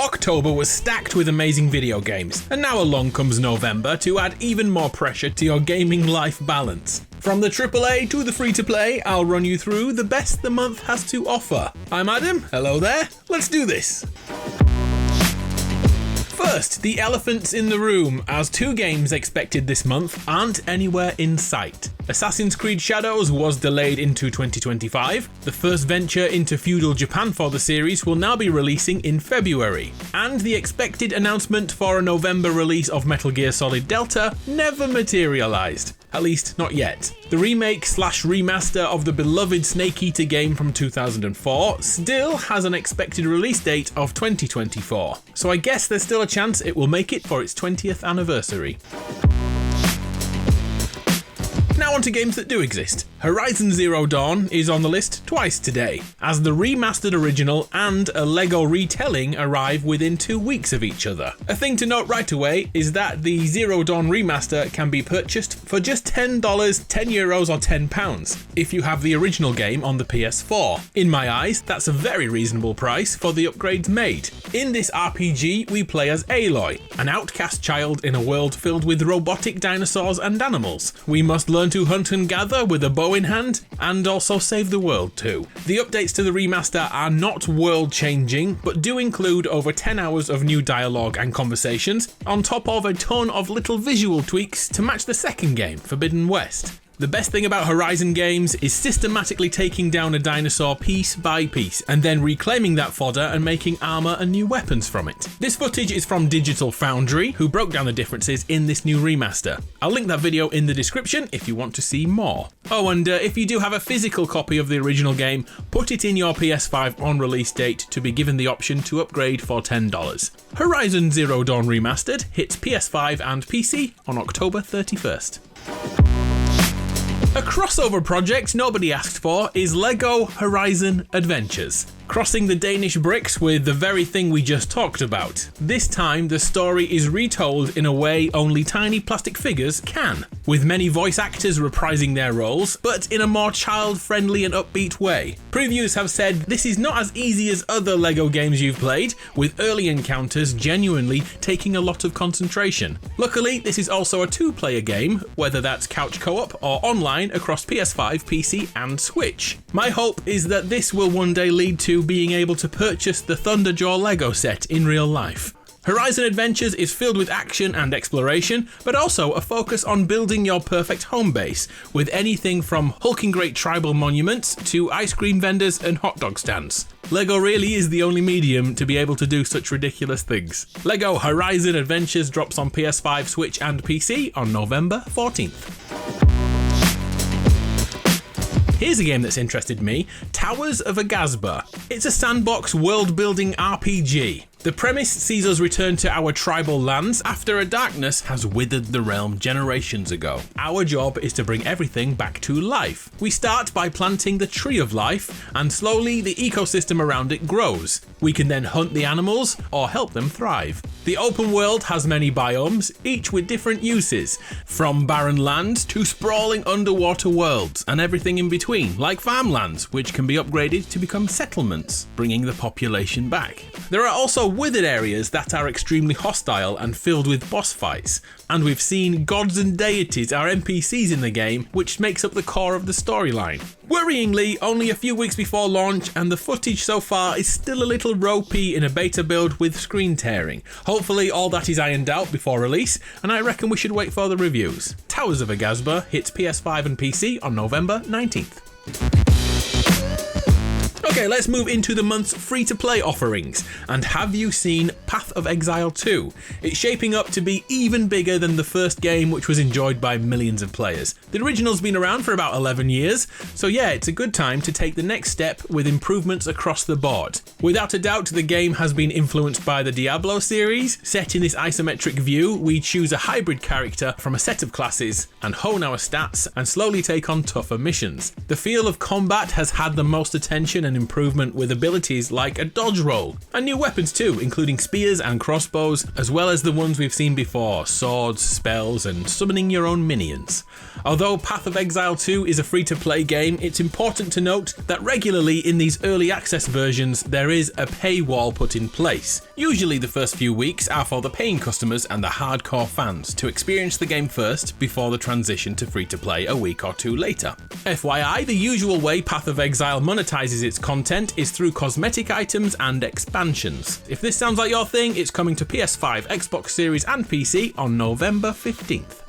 October was stacked with amazing video games, and now along comes November to add even more pressure to your gaming life balance. From the AAA to the free-to-play, I'll run you through the best the month has to offer. I'm Adam, hello there, let's do this! First, the elephants in the room, as 2 games expected this month aren't anywhere in sight. Assassin's Creed Shadows was delayed into 2025, the first venture into feudal Japan for the series will now be releasing in February, and the expected announcement for a November release of Metal Gear Solid Delta never materialised. At least, not yet. The remake/remaster of the beloved Snake Eater game from 2004 still has an expected release date of 2024, so I guess there's still a chance it will make it for its 20th anniversary. Now on to games that do exist. Horizon Zero Dawn is on the list twice today, as the remastered original and a LEGO retelling arrive within 2 weeks of each other. A thing to note right away is that the Zero Dawn remaster can be purchased for just $10, €10 or £10 if you have the original game on the PS4. In my eyes, that's a very reasonable price for the upgrades made. In this RPG, we play as Aloy, an outcast child in a world filled with robotic dinosaurs and animals. We must learn to hunt and gather with a bow in hand, and also save the world too. The updates to the remaster are not world-changing, but do include over 10 hours of new dialogue and conversations, on top of a ton of little visual tweaks to match the second game, Forbidden West. The best thing about Horizon games is systematically taking down a dinosaur piece by piece and then reclaiming that fodder and making armor and new weapons from it. This footage is from Digital Foundry, who broke down the differences in this new remaster. I'll link that video in the description if you want to see more. Oh, and if you do have a physical copy of the original game, put it in your PS5 on release date to be given the option to upgrade for $10. Horizon Zero Dawn Remastered hits PS5 and PC on October 31st. A crossover project nobody asked for is LEGO Horizon Adventures, crossing the Danish bricks with the very thing we just talked about. This time, the story is retold in a way only tiny plastic figures can, with many voice actors reprising their roles, but in a more child-friendly and upbeat way. Previews have said this is not as easy as other LEGO games you've played, with early encounters genuinely taking a lot of concentration. Luckily, this is also a 2-player game, whether that's couch co-op or online across PS5, PC and Switch. My hope is that this will one day lead to being able to purchase the Thunderjaw LEGO set in real life. Horizon Adventures is filled with action and exploration, but also a focus on building your perfect home base, with anything from hulking great tribal monuments to ice cream vendors and hot dog stands. LEGO really is the only medium to be able to do such ridiculous things. LEGO Horizon Adventures drops on PS5, Switch and PC on November 14th. Here's a game that's interested me, Towers of Aghasba. It's a sandbox world-building RPG. The premise sees us return to our tribal lands after a darkness has withered the realm generations ago. Our job is to bring everything back to life. We start by planting the Tree of Life, and slowly the ecosystem around it grows. We can then hunt the animals or help them thrive. The open world has many biomes, each with different uses, from barren lands to sprawling underwater worlds and everything in between, like farmlands, which can be upgraded to become settlements, bringing the population back. There are also withered areas that are extremely hostile and filled with boss fights, and we've seen gods and deities are NPCs in the game, which makes up the core of the storyline. Worryingly, only a few weeks before launch, and the footage so far is still a little ropey in a beta build with screen tearing. Hopefully all that is ironed out before release, and I reckon we should wait for the reviews. Towers of Aghasba hits PS5 and PC on November 19th. Okay, let's move into the month's free-to-play offerings. And have you seen Path of Exile 2? It's shaping up to be even bigger than the first game, which was enjoyed by millions of players. The original's been around for about 11 years, so yeah, it's a good time to take the next step with improvements across the board. Without a doubt, the game has been influenced by the Diablo series. Set in this isometric view, we choose a hybrid character from a set of classes and hone our stats and slowly take on tougher missions. The feel of combat has had the most attention and improvement with abilities like a dodge roll, and new weapons too, including spears and crossbows, as well as the ones we've seen before, swords, spells, and summoning your own minions. Although Path of Exile 2 is a free-to-play game, it's important to note that regularly in these early access versions there is a paywall put in place. Usually the first few weeks are for the paying customers and the hardcore fans to experience the game first before the transition to free-to-play a week or two later. FYI, the usual way Path of Exile monetizes its content is through cosmetic items and expansions. If this sounds like your thing, it's coming to PS5, Xbox Series and PC on November 15th.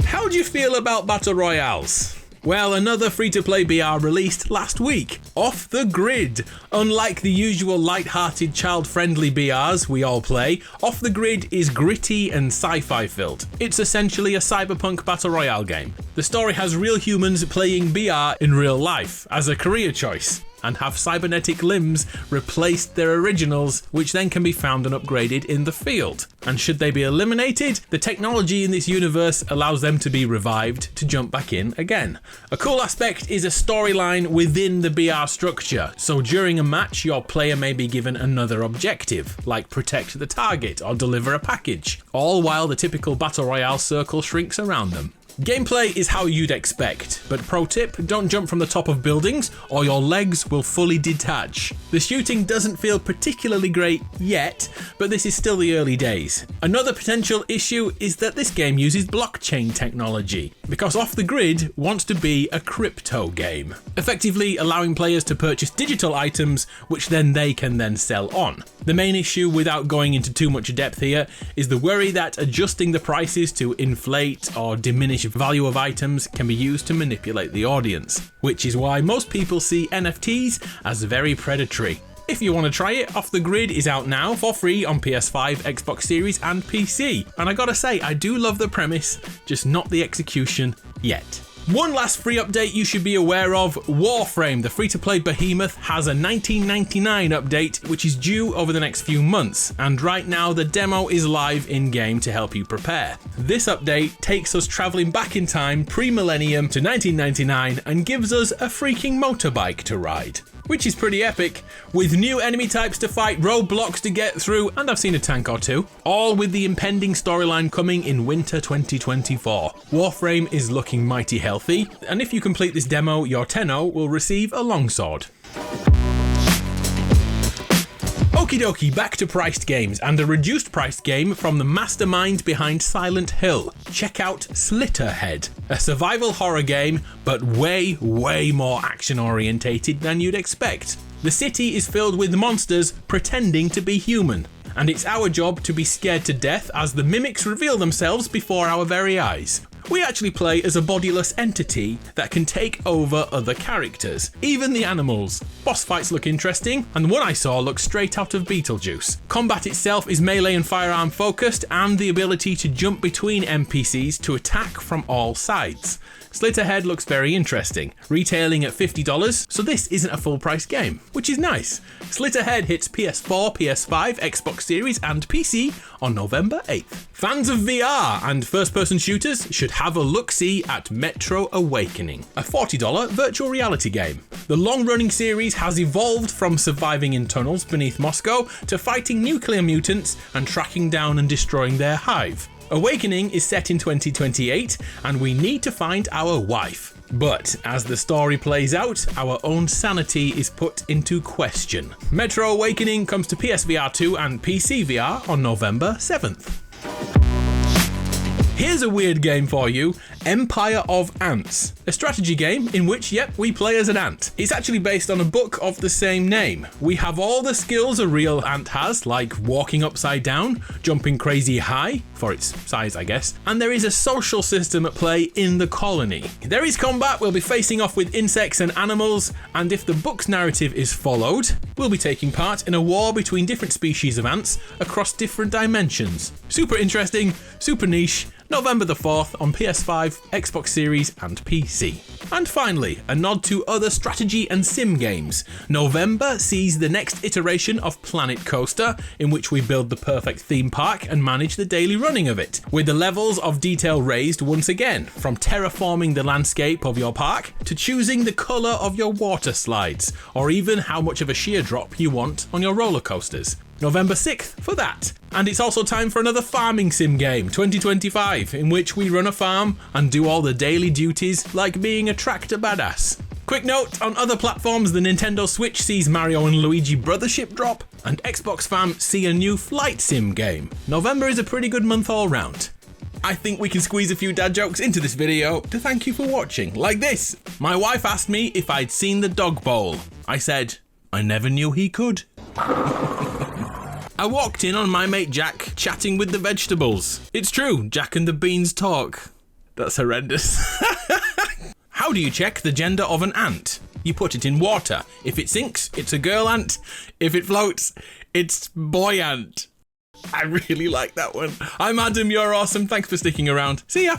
How do you feel about Battle Royales? Well, another free-to-play BR released last week, Off the Grid. Unlike the usual light-hearted, child-friendly BRs we all play, Off the Grid is gritty and sci-fi filled. It's essentially a cyberpunk battle royale game. The story has real humans playing BR in real life as a career choice, and have cybernetic limbs replace their originals, which then can be found and upgraded in the field. And should they be eliminated, the technology in this universe allows them to be revived to jump back in again. A cool aspect is a storyline within the BR structure, so during a match your player may be given another objective, like protect the target or deliver a package, all while the typical battle royale circle shrinks around them. Gameplay is how you'd expect, but pro tip, don't jump from the top of buildings or your legs will fully detach. The shooting doesn't feel particularly great yet, but this is still the early days. Another potential issue is that this game uses blockchain technology, because Off the Grid wants to be a crypto game, effectively allowing players to purchase digital items which then they can sell on. The main issue, without going into too much depth here, is the worry that adjusting the prices to inflate or diminish value of items can be used to manipulate the audience, which is why most people see NFTs as very predatory. If you want to try it, Off the Grid is out now for free on PS5, Xbox Series and PC, and I gotta say, I do love the premise, just not the execution yet. One last free update you should be aware of, Warframe, the free-to-play behemoth, has a 1999 update which is due over the next few months, and right now the demo is live in-game to help you prepare. This update takes us travelling back in time pre-millennium to 1999 and gives us a freaking motorbike to ride, which is pretty epic, with new enemy types to fight, roadblocks to get through, and I've seen a tank or two, all with the impending storyline coming in winter 2024. Warframe is looking mighty healthy, and if you complete this demo, your Tenno will receive a longsword. Okie dokie, back to priced games, and a reduced priced game from the mastermind behind Silent Hill. Check out Slitterhead, a survival horror game, but way more action orientated than you'd expect. The city is filled with monsters pretending to be human, and it's our job to be scared to death as the mimics reveal themselves before our very eyes. We actually play as a bodiless entity that can take over other characters, even the animals. Boss fights look interesting, and the one I saw looks straight out of Beetlejuice. Combat itself is melee and firearm focused, and the ability to jump between NPCs to attack from all sides. Slitterhead looks very interesting, retailing at $50, so this isn't a full price game, which is nice. Slitterhead hits PS4, PS5, Xbox Series and PC on November 8th. Fans of VR and first-person shooters should have a look-see at Metro Awakening, a $40 virtual reality game. The long-running series has evolved from surviving in tunnels beneath Moscow to fighting nuclear mutants and tracking down and destroying their hive. Awakening is set in 2028 and we need to find our wife. But as the story plays out, our own sanity is put into question. Metro Awakening comes to PSVR 2 and PC VR on November 7th. Here's a weird game for you, Empire of Ants, a strategy game in which, we play as an ant. It's actually based on a book of the same name. We have all the skills a real ant has, like walking upside down, jumping crazy high, for its size I guess, and there is a social system at play in the colony. There is combat, we'll be facing off with insects and animals, and if the book's narrative is followed, we'll be taking part in a war between different species of ants across different dimensions. Super interesting, super niche. November the 4th on PS5, Xbox Series and PC. And finally, a nod to other strategy and sim games. November sees the next iteration of Planet Coaster, in which we build the perfect theme park and manage the daily running of it, with the levels of detail raised once again, from terraforming the landscape of your park to choosing the colour of your water slides, or even how much of a sheer drop you want on your roller coasters. November 6th for that. And it's also time for another farming sim game, 2025, in which we run a farm and do all the daily duties like being a tractor badass. Quick note, on other platforms, the Nintendo Switch sees Mario and Luigi Brothership drop, and Xbox fam see a new flight sim game. November is a pretty good month all round. I think we can squeeze a few dad jokes into this video to thank you for watching, like this. My wife asked me if I'd seen the dog bowl. I said, I never knew he could. I walked in on my mate Jack chatting with the vegetables. It's true, Jack and the beans talk. That's horrendous. How do you check the gender of an ant? You put it in water. If it sinks, it's a girl ant. If it floats, it's boy ant. I really like that one. I'm Adam, you're awesome. Thanks for sticking around. See ya.